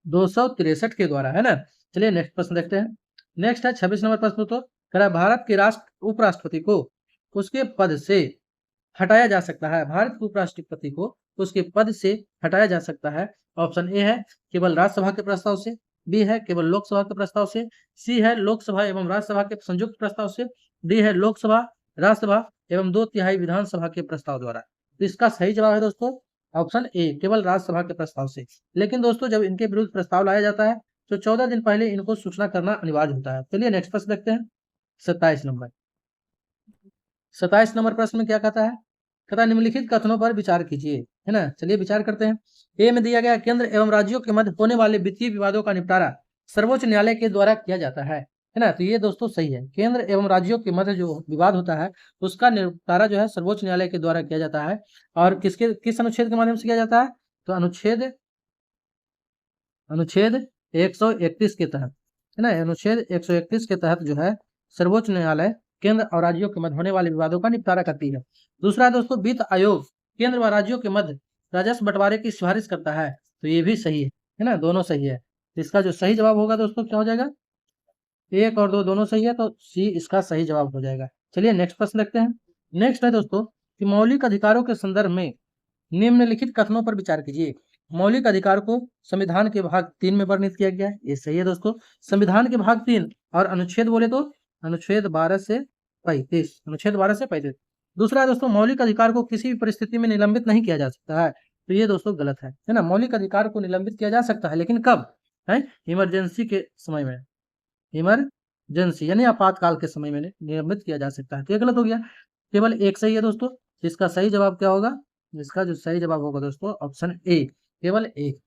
263 के द्वारा, है ना। चलिए नेक्स्ट प्रश्न देखते हैं। नेक्स्ट है 26 नंबर प्रश्न। तो कह रहा है भारत के उपराष्ट्रपति को उसके पद से हटाया जा सकता है। भारत के उपराष्ट्रपति को उसके पद से हटाया जा सकता है। ऑप्शन ए है केवल राज्यसभा के प्रस्ताव से, बी है केवल लोकसभा के प्रस्ताव से, सी है लोकसभा एवं राज्यसभा के संयुक्त प्रस्ताव से, डी है लोकसभा राज्यसभा एवं 2/3 विधानसभा के प्रस्ताव द्वारा। तो इसका सही जवाब है दोस्तों ऑप्शन ए, केवल राज्यसभा के प्रस्ताव से। लेकिन दोस्तों जब इनके विरुद्ध प्रस्ताव लाया जाता है तो 14 दिन पहले इनको सूचना करना अनिवार्य होता है। चलिए नेक्स्ट प्रश्न देखते हैं 27 नंबर। 27 नंबर प्रश्न में क्या कहता है? कहता है निम्नलिखित कथनों पर विचार कीजिए, है ना। चलिए विचार करते हैं। ए में दिया गया केंद्र एवं राज्यों के मध्य होने वाले वित्तीय विवादों का निपटारा सर्वोच्च न्यायालय के द्वारा किया जाता है ना। तो ये दोस्तों सही है। केंद्र एवं राज्यों के मध्य जो विवाद होता है उसका निपटारा जो है सर्वोच्च न्यायालय के द्वारा किया जाता है। और किस अनुच्छेद के माध्यम से किया जाता है? तो अनुच्छेद 131 के तहत, है ना। अनुच्छेद 131 के तहत जो है सर्वोच्च न्यायालय केंद्र और राज्यों के मध्य होने वाले विवादों का निपटारा करती है। दूसरा दोस्तों वित्त आयोग केंद्र व राज्यों के मध्य राजस्व बंटवारे की सिफारिश करता है। तो ये भी सही है ना, दोनों सही है। तो इसका जो सही जवाब होगा दोस्तों क्या हो जाएगा? 1 और 2 दोनों सही है, तो सी इसका सही जवाब हो जाएगा। चलिए नेक्स्ट प्रश्न देखते हैं। नेक्स्ट है दोस्तों कि मौलिक अधिकारों के संदर्भ में निम्नलिखित कथनों पर विचार कीजिए। मौलिक अधिकार को संविधान के भाग 3 में वर्णित किया गया है, ये सही है दोस्तों। संविधान के भाग 3 और अनुच्छेद बोले तो अनुच्छेद 12 से 35, अनुच्छेद 12 से 35। दूसरा है दोस्तों मौलिक अधिकार को किसी भी परिस्थिति में निलंबित नहीं किया जा सकता है। तो ये दोस्तों गलत है ना। मौलिक अधिकार को निलंबित किया जा सकता है, लेकिन कब? है इमरजेंसी के समय में, इमरजेंसी यानी आपातकाल के समय में निलंबित किया जा सकता है। तो ये गलत हो गया। केवल एक सही है दोस्तों। इसका सही जवाब क्या होगा? इसका जो सही जवाब होगा दोस्तों ऑप्शन ए, केवल एक।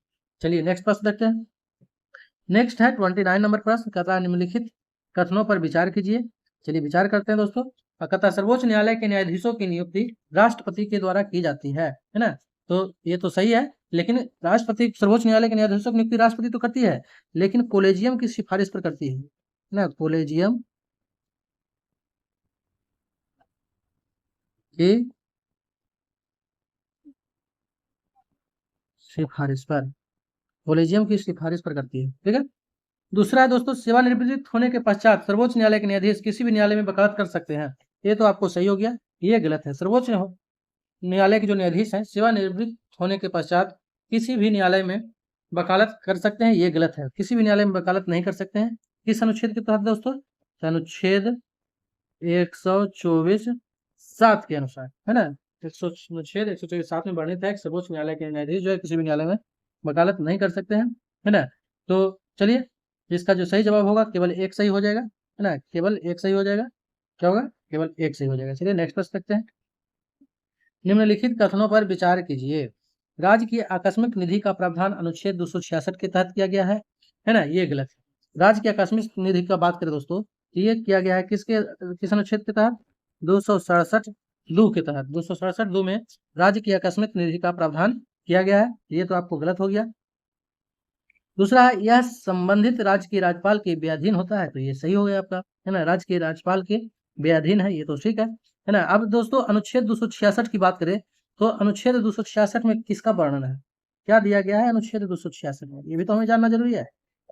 चलिए नेक्स्ट प्रश्न देखते हैं। नेक्स्ट है 29 नंबर प्रश्न। कहता है निम्नलिखित कथनों पर विचार कीजिए। चलिए विचार करते हैं दोस्तों। कहता है सर्वोच्च न्यायालय के न्यायाधीशों की नियुक्ति राष्ट्रपति के द्वारा की जाती है ना। तो ये तो सही है, लेकिन राष्ट्रपति सर्वोच्च न्यायालय के न्यायाधीशों की नियुक्ति राष्ट्रपति तो करती है, लेकिन कोलेजियम की सिफारिश पर करती है ना। कोलेजियम की सिफारिश पर, कोलेजियम की सिफारिश पर करती है, ठीक है। दूसरा है दोस्तों सेवानिवृत्त होने के पश्चात सर्वोच्च न्यायालय के न्यायाधीश किसी भी न्यायालय में वकालत कर सकते हैं। ये तो आपको सही हो गया, ये गलत है। सर्वोच्च न्यायालय के जो न्यायाधीश हैं सेवानिवृत्त होने के पश्चात किसी भी न्यायालय में वकालत कर सकते हैं, ये गलत है। किसी भी न्यायालय में वकालत नहीं कर सकते हैं। किस अनुच्छेद के तहत दोस्तों? अनुच्छेद 124(7) के अनुसार, है ना। अनुच्छेद 124(7) में वर्णित है सर्वोच्च न्यायालय के न्यायाधीश जो है किसी भी न्यायालय में वकालत नहीं कर सकते हैं, है ना। तो चलिए इसका जो सही जवाब होगा केवल एक सही हो जाएगा, है ना। केवल एक सही हो जाएगा। क्या होगा? केवल एक सही हो जाएगा। चलिए नेक्स्ट प्रश्न देखते हैं। निम्नलिखित कथनों पर विचार कीजिए। राज्य की आकस्मिक निधि का प्रावधान अनुच्छेद 266 के तहत किया गया है ना। ये गलत है। राज्य की आकस्मिक निधि का बात करें दोस्तों तो ये किया गया है किस अनुच्छेद के तहत? 267(2) के तहत। 267(2) में राज्य की आकस्मिक निधि का प्रावधान किया गया है। ये तो आपको गलत हो गया। दूसरा है यह संबंधित राज्य के राज्यपाल के व्याधीन होता है। तो ये सही हो गया आपका, है ना। राज्य के राज्यपाल के व्याधीन है, ये तो ठीक है ना। अब दोस्तों अनुच्छेद 266 की बात करें तो अनुच्छेद 266 में किसका वर्णन है? क्या दिया गया है अनुच्छेद 266 में? ये भी तो हमें जानना जरूरी है।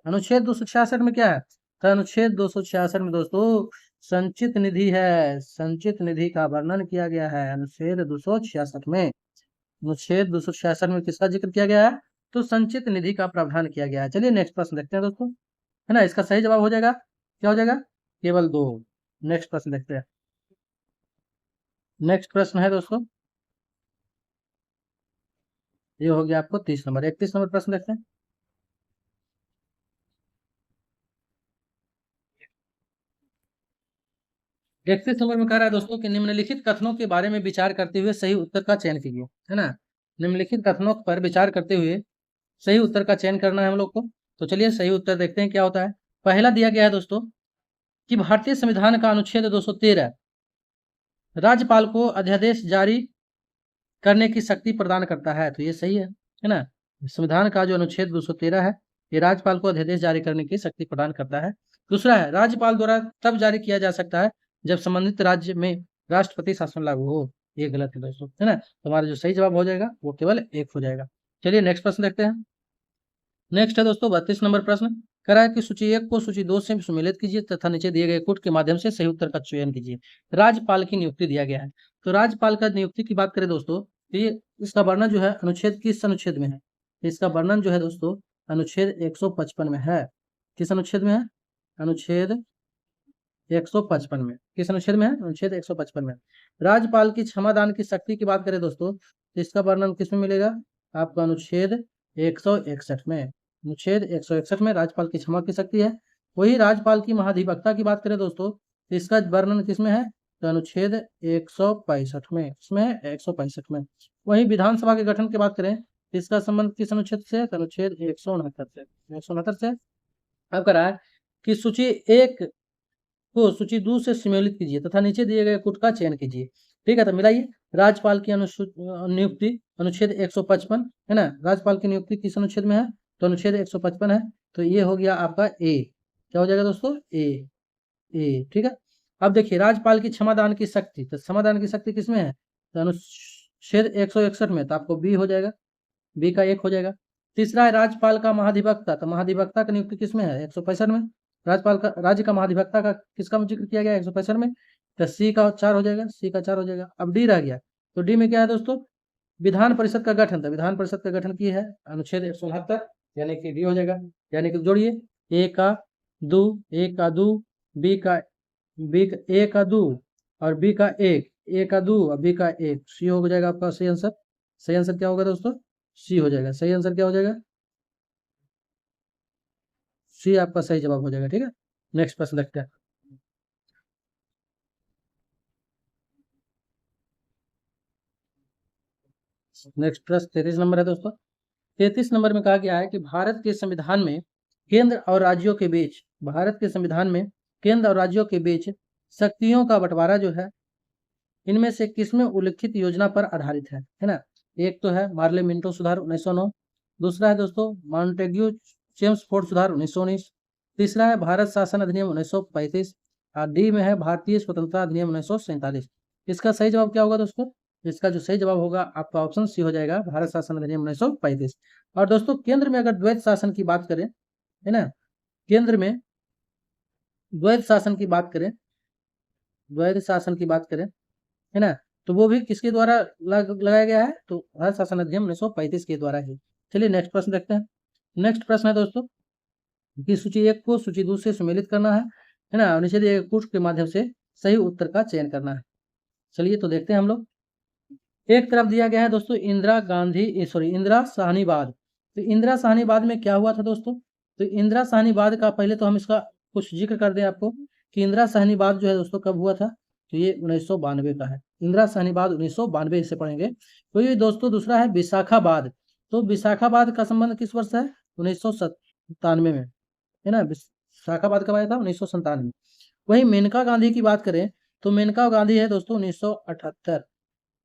अनुच्छेद 266 में क्या है? तो अनुच्छेद 266 में दोस्तों संचित निधि है। संचित निधि का वर्णन किया गया है अनुच्छेद 266 में। अनुच्छेद 266 में किसका जिक्र किया गया है? तो संचित निधि का प्रावधान किया गया है। चलिए नेक्स्ट प्रश्न देखते हैं दोस्तों, है ना। इसका सही जवाब हो जाएगा, क्या हो जाएगा? केवल 2। नेक्स्ट प्रश्न देखते हैं। नेक्स्ट प्रश्न है दोस्तों, ये हो गया आपको 30 नंबर। 31 नंबर प्रश्न देखते हैं। 31 नंबर में कह रहा है दोस्तों कि निम्नलिखित कथनों के बारे में विचार करते हुए सही उत्तर का चयन कीजिए, है ना। निम्नलिखित कथनों पर विचार करते हुए सही उत्तर का चयन करना है हम लोग को। तो चलिए सही उत्तर देखते हैं क्या होता है। पहला दिया गया है दोस्तों कि भारतीय संविधान का अनुच्छेद 213 राज्यपाल को अध्यादेश जारी करने की शक्ति प्रदान करता है। तो ये सही है ना। संविधान का जो अनुच्छेद 213 है, ये राज्यपाल को अध्यादेश जारी करने की शक्ति प्रदान करता है। दूसरा है, राज्यपाल द्वारा तब जारी किया जा सकता है जब संबंधित राज्य में राष्ट्रपति शासन लागू हो। ये गलत है दोस्तों, है ना। हमारा जो सही जवाब हो जाएगा वो केवल एक हो जाएगा। चलिए नेक्स्ट प्रश्न देखते हैं। नेक्स्ट है दोस्तों 32 नंबर प्रश्न। कह रहा है कि सूची 1 को सूची 2 से सम्मिलित कीजिए तथा नीचे दिए गए कोड के माध्यम से सही उत्तर का चयन कीजिए। राज्यपाल की नियुक्ति दिया गया है। तो राज्यपाल का नियुक्ति की बात करें दोस्तों, तो ये इसका वर्णन जो है अनुच्छेद किस अनुच्छेद में है? इसका वर्णन जो है दोस्तों अनुच्छेद 155 में है। किस अनुच्छेद में है? अनुच्छेद 155 में। किस अनुच्छेद में है? अनुच्छेद 155 में। राज्यपाल की क्षमादान की शक्ति की बात करें दोस्तों, तो इसका वर्णन किस में मिलेगा? आपका अनुच्छेद 161 में। अनुच्छेद 161 में राज्यपाल की क्षमा की शक्ति है। वही राज्यपाल की महाधिवक्ता की बात करें दोस्तों, तो इसका वर्णन किस में है? तो अनुच्छेद 165 में। इसमें है 165 में। वही विधानसभा के गठन की बात करें तो इसका संबंध किस अनुच्छेद से? तो अनुच्छेद 169 से। 169 से। अब कह रहा है कि सूची 1 को सूची 2 से सम्मिलित कीजिए तथा नीचे दिए गए कूट का चयन कीजिए। ठीक है, तो मिलाइए। राज्यपाल की नियुक्ति अनुच्छेद 155 है ना। राज्यपाल की नियुक्ति किस अनुच्छेद में है? तो अनुच्छेद 155 है। तो ये हो गया आपका ए। क्या हो जाएगा दोस्तों? ए। ए, ठीक है। अब देखिए राज्यपाल की क्षमादान की शक्ति, तो क्षमादान की शक्ति किसमें है? तो अनुच्छेद 161 में। तो आपको बी हो जाएगा, बी का 1 हो जाएगा। तीसरा है राज्यपाल का महाधिवक्ता, तो महाधिवक्ता की नियुक्ति किसमें है? 165 में। राज्यपाल का राज्य का महाधिवक्ता का किसका जिक्र किया गया? 165 में। तो सी का 4 हो जाएगा, सी का 4 हो जाएगा। अब डी रह गया, तो डी में क्या है दोस्तों? विधान परिषद का गठन। तो विधान परिषद का गठन की है अनुच्छेद 169, यानी कि डी हो जाएगा। यानी कि जोड़िए ए का 2, ए का 2, बी का ए का 2 और बी का 1, ए का 2 और बी का 1। सी हो जाएगा आपका सही आंसर। सही आंसर क्या होगा दोस्तों? सी हो जाएगा। सही आंसर क्या हो जाएगा? सी आपका सही जवाब हो जाएगा। ठीक है, नेक्स्ट प्रश्न देखते हैं। नेक्स्ट प्रश्न 33 नंबर है दोस्तों। 33 नंबर में कहा गया है कि भारत के संविधान में केंद्र और राज्यों के बीच, भारत के संविधान में केंद्र और राज्यों के बीच शक्तियों का बंटवारा जो है इनमें से किसमें उल्लिखित योजना पर आधारित है ना। एक तो है मार्ले मिंटो सुधार 1909। दूसरा है दोस्तों मॉन्टेग्यू चेम्सफोर्ड सुधार 1919। तीसरा है भारत शासन अधिनियम 1935 और डी में है भारतीय स्वतंत्रता अधिनियम 1947। इसका सही जवाब क्या होगा दोस्तों? इसका जो सही जवाब होगा आपका ऑप्शन सी हो जाएगा, भारत शासन अधिनियम 1935। और दोस्तों केंद्र में अगर द्वैत शासन की बात करें, है ना, केंद्र में द्वैत शासन की बात करें, द्वैत शासन की बात करें, है ना, तो वो भी किसके द्वारा लगाया गया है? तो भारत शासन अधिनियम 1935 के द्वारा ही। चलिए नेक्स्ट प्रश्न देखते हैं। नेक्स्ट प्रश्न है दोस्तों कि सूची 1 को सूची 2 से सम्मिलित करना है ना, और नीचे दिए कूट के माध्यम से सही उत्तर का चयन करना है। चलिए तो देखते हैं हम लोग। एक तरफ दिया गया है दोस्तों इंदिरा साहनीवाद। तो इंदिरा साहनीवाद में क्या हुआ था दोस्तों? तो इंदिरा साहनीवाद का पहले तो हम इसका कुछ जिक्र कर दें आपको कि इंदिरा साहनीवाद जो है दोस्तों कब हुआ था? तो ये 1992 का है। इंदिरा साहनीवाद 1992 से पढ़ेंगे। तो ये दोस्तों दूसरा है विशाखाबाद। तो विशाखाबाद का संबंध किस वर्ष है? 1997 में, है ना। विशाखाबाद कब आया था? 1997 में। वही मेनका गांधी की बात करें तो मेनका गांधी है दोस्तों 1978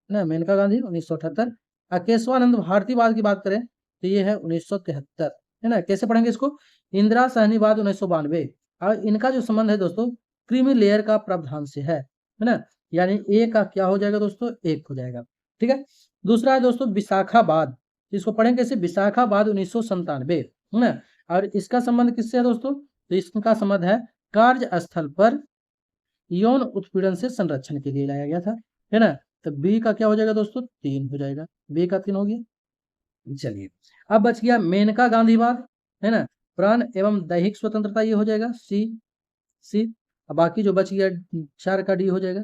ना। मेनका गांधी 1978। और केशवानंद भारतीवाद की बात करें तो ये है 1973, है ना। कैसे पढ़ेंगे इसको? इंदिरा साहनीवाद 1992 और इनका जो संबंध है दोस्तों क्रीमी लेयर का प्रावधान से है ना। यानी ए का क्या हो जाएगा दोस्तों? 1 हो जाएगा। ठीक है। दूसरा है दोस्तों विशाखाबाद। इसको पढ़ेंगे कैसे? विशाखाबाद 1997, है ना। और इसका संबंध किससे है दोस्तों? तो इसका संबंध है कार्यस्थल पर यौन उत्पीड़न से संरक्षण के लिए लाया गया था, है ना। तो बी का क्या हो जाएगा दोस्तों? 3 हो जाएगा। बी का 3 हो गया। चलिए अब बच गया मेनका गांधीवाद, है ना। प्राण एवं दैहिक स्वतंत्रता, ये हो जाएगा सी। सी अब बाकी जो बच गया 4 का डी हो जाएगा।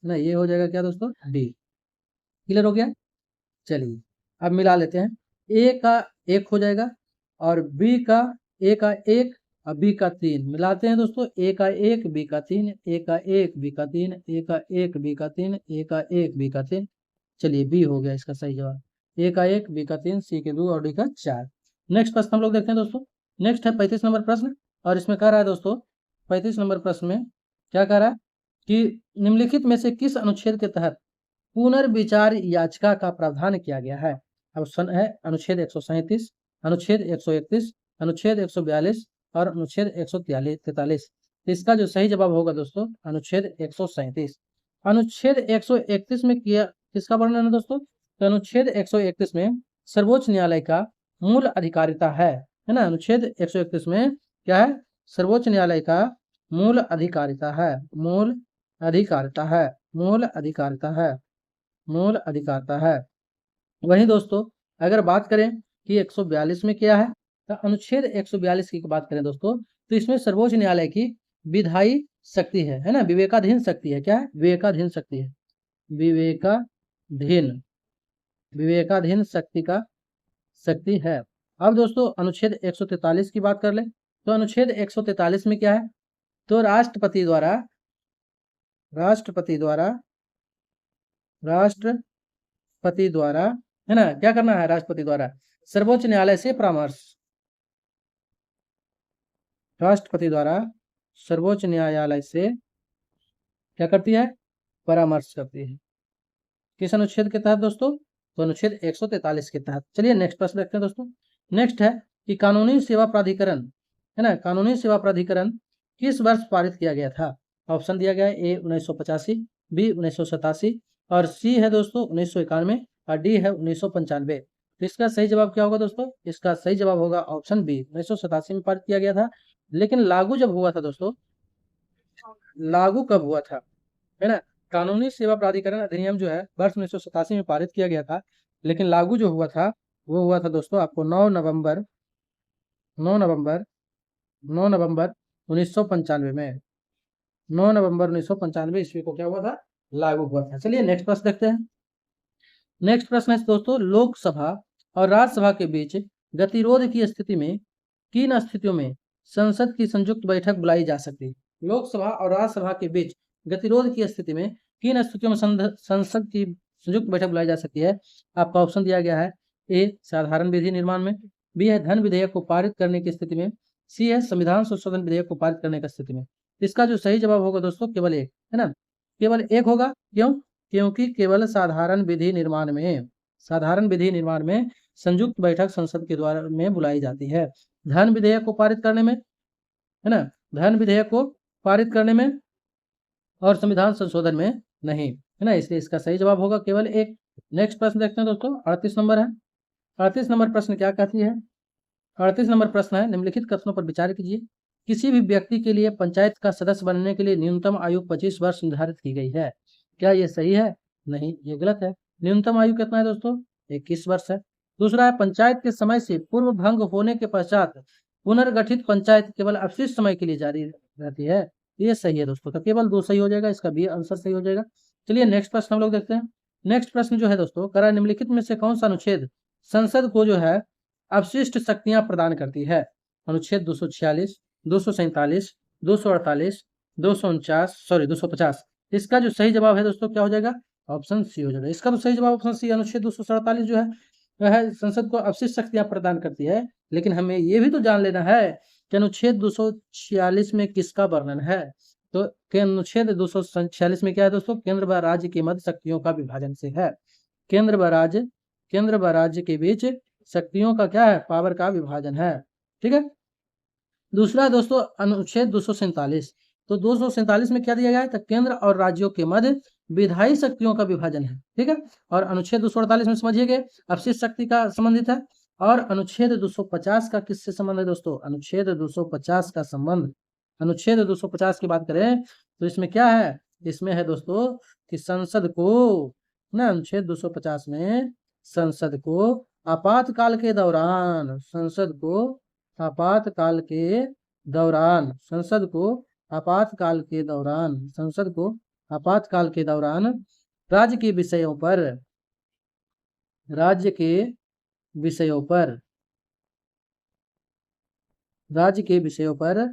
ना, ये हो जाएगा क्या दोस्तों, डी। क्लियर हो गया। चलिए अब मिला लेते हैं। ए का 1 हो जाएगा और बी का ए का 1 और बी का 3 मिलाते हैं दोस्तों। ए का 1 बी का 3, ए का 1 बी का 3, ए का 1 बी का 3, ए का 1 बी का 3। चलिए बी हो गया इसका सही जवाब। ए का 1 बी का 3 सी के 2 और डी का 4। नेक्स्ट प्रश्न हम लोग देखते हैं दोस्तों। नेक्स्ट है 35 नंबर प्रश्न और इसमें कह रहा है दोस्तों 35 नंबर प्रश्न में क्या कह रहा है कि निम्नलिखित में से किस अनुच्छेद के तहत पुनर्विचार याचिका का प्रावधान किया गया है। ऑप्शन है अनुच्छेद 137, अनुच्छेद 131, अनुच्छेद 142 और अनुच्छेद 143। इसका जो सही जवाब होगा दोस्तों अनुच्छेद 137। अनुच्छेद 131 में किया किसका वर्णन है दोस्तों, तो अनुच्छेद 131 में सर्वोच्च न्यायालय का मूल अधिकारिता है ना। अनुच्छेद 131 में क्या है, सर्वोच्च न्यायालय का मूल अधिकारिता है, मूल अधिकारिता है, मूल अधिकारिता है, मूल अधिकारिता है। वहीं दोस्तों अगर बात करें कि 142 में क्या है, तो अनुच्छेद 142 की बात करें दोस्तों तो इसमें सर्वोच्च न्यायालय की विधायी शक्ति है ना, विवेकाधीन शक्ति है। क्या है, विवेकाधीन शक्ति है, विवेकाधीन, विवेकाधीन शक्ति है। अब दोस्तों अनुच्छेद 143 की बात कर ले तो अनुच्छेद 143 में क्या है, तो राष्ट्रपति द्वारा है ना, क्या करना है, राष्ट्रपति द्वारा सर्वोच्च न्यायालय से परामर्श, राष्ट्रपति द्वारा सर्वोच्च न्यायालय से क्या करती है, परामर्श करती है। किस अनुच्छेद के तहत दोस्तों, तो अनुच्छेद 143 के तहत। चलिए नेक्स्ट प्रश्न देखते हैं दोस्तों। नेक्स्ट है कि कानूनी सेवा प्राधिकरण है ना, कानूनी सेवा प्राधिकरण किस वर्ष पारित किया गया था। ऑप्शन दिया गया है ए 1985, बी 1987 और सी है दोस्तों 1991 और डी है 1995। तो इसका सही जवाब क्या होगा दोस्तों, इसका सही जवाब होगा ऑप्शन बी, 1987 में पारित किया गया था। लेकिन लागू जब हुआ था दोस्तों, लागू कब हुआ था, है ना, कानूनी सेवा प्राधिकरण अधिनियम जो है वर्ष 1987 में पारित किया गया था, लेकिन लागू जो हुआ था वो हुआ था दोस्तों आपको 9 नवंबर 1995 में, 9 नवंबर 1995 ईस्वी को क्या हुआ था, लागू हुआ था। चलिए नेक्स्ट प्रश्न देखते हैं। नेक्स्ट प्रश्न है दोस्तों, लोकसभा और राज्यसभा के बीच गतिरोध की स्थिति में किन स्थितियों में संसद की संयुक्त बैठक बुलाई जा सकती है। लोकसभा और राज्यसभा के बीच गतिरोध की स्थिति में किन स्थितियों में संसद की संयुक्त बैठक बुलाई जा सकती है। आपका ऑप्शन दिया गया है ए साधारण विधि निर्माण में, बी है धन विधेयक को पारित करने की स्थिति में, सी है संविधान संशोधन विधेयक को पारित करने की स्थिति में। इसका जो सही जवाब होगा दोस्तों केवल एक है ना, केवल एक होगा। क्यों, क्योंकि केवल साधारण विधि निर्माण में संयुक्त बैठक संसद के द्वारा में बुलाई जाती है। धन विधेयक को पारित करने में है ना, धन विधेयक को पारित करने में और संविधान संशोधन में नहीं, है ना, इसलिए इसका सही जवाब होगा केवल एक। नेक्स्ट प्रश्न देखते हैं दोस्तों, 38 नंबर है। 38 नंबर प्रश्न क्या कहती है, 38 नंबर प्रश्न है निम्नलिखित कथनों पर विचार कीजिए। किसी भी व्यक्ति के लिए पंचायत का सदस्य बनने के लिए न्यूनतम आयु 25 वर्ष निर्धारित की गई है। क्या ये सही है, नहीं ये गलत है। न्यूनतम आयु कितना है दोस्तों, 21 वर्ष है। दूसरा है पंचायत के समय से पूर्व भंग होने के पश्चात पुनर्गठित पंचायत केवल अवशिष्ट समय के लिए जारी रहती है। ये सही है दोस्तों, तो केवल 2 सही हो जाएगा, इसका बी आंसर सही हो जाएगा। चलिए नेक्स्ट प्रश्न हम लोग देखते हैं। नेक्स्ट प्रश्न जो है दोस्तों, करा निम्नलिखित में से कौन सा अनुच्छेद संसद को जो है अवशिष्ट शक्तियां प्रदान करती है। अनुच्छेद 246, 247, 248, 250। इसका जो सही जवाब है दोस्तों क्या हो जाएगा, ऑप्शन सी हो जाएगा। इसका तो सही जवाब ऑप्शन सी, अनुच्छेद 247 जो है वह संसद को अवशिष्ट शक्तियां प्रदान करती है। लेकिन हमें ये भी तो जान लेना है कि अनुच्छेद 246 में किसका वर्णन है। तो अनुच्छेद 246 में क्या है दोस्तों, केंद्र व राज्य के मध्य शक्तियों का विभाजन से है। केंद्र व राज्य के बीच शक्तियों का क्या है, पावर का विभाजन है। ठीक है। दूसरा दोस्तों अनुच्छेद 247, तो 247 में क्या दिया गया है, तो केंद्र और राज्यों के मध्य विधायी शक्तियों का विभाजन है। ठीक है। और अनुच्छेद 248 में समझिए गए अवशिष्ट शक्ति का संबंधित है। और अनुच्छेद 250 का किससे संबंध है दोस्तों, अनुच्छेद 250 का संबंध, अनुच्छेद 250 की बात करें तो इसमें क्या है, इसमें है दोस्तों कि संसद को ना, अनुच्छेद 250 में संसद को आपातकाल के दौरान, संसद को आपातकाल के दौरान, संसद को आपातकाल के दौरान, संसद को आपातकाल के दौरान राज्य के विषयों पर राज्य के विषयों पर राज्य के विषयों पर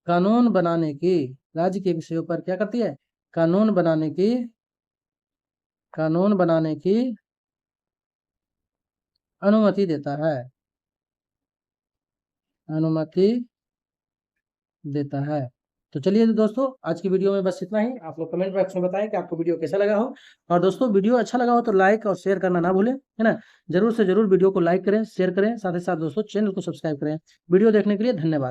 कानून बनाने की राज्य के विषयों पर क्या करती है? कानून बनाने की अनुमति देता है। अनुमति देता है। तो चलिए दोस्तों, आज की वीडियो में बस इतना ही। आप लोग कमेंट बॉक्स में बताएं कि आपको वीडियो कैसा लगा हो। और दोस्तों, वीडियो अच्छा लगा हो तो लाइक और शेयर करना ना भूलें, है ना। जरूर से जरूर वीडियो को लाइक करें, शेयर करें, साथ ही साथ दोस्तों चैनल को सब्सक्राइब करें। वीडियो देखने के लिए धन्यवाद।